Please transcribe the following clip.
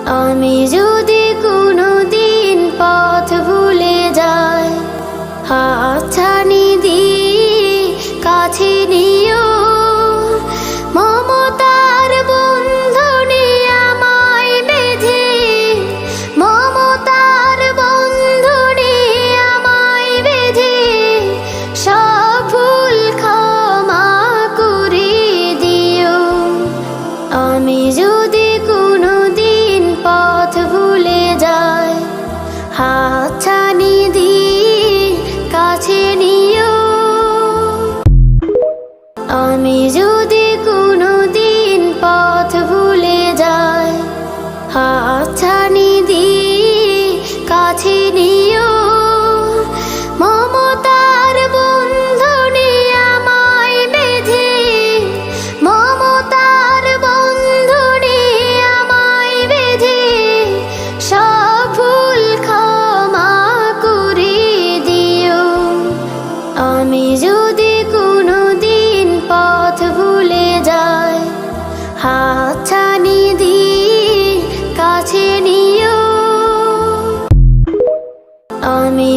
আমি যদি কোনোদিন পথ ভুলে যাই, হাতছানি দিয়ে কাছে নিও। মমতার বন্ধনে আমায় বেঁধে, মমতার বন্ধনে আমায় বেঁধে সব ভুল ক্ষমা করে দিও। আমি যদি কোনোদিন পথ ভুলে যাই, হাতছানি দিয়ে কাছে নিও। আমি যদি কোনোদিন পথ ভুলে যাই, হাতছানি দিয়ে কাছে নিও। মমতার বন্ধনে আমায় বেঁধে, মমতার বন্ধনে আমায় বেঁধে সব ভুল ক্ষমা করে দিও। আমি যদি কোনোদিন পথ ভুলে যাই, হাতছানি দিয়ে কাছে নিও। আমি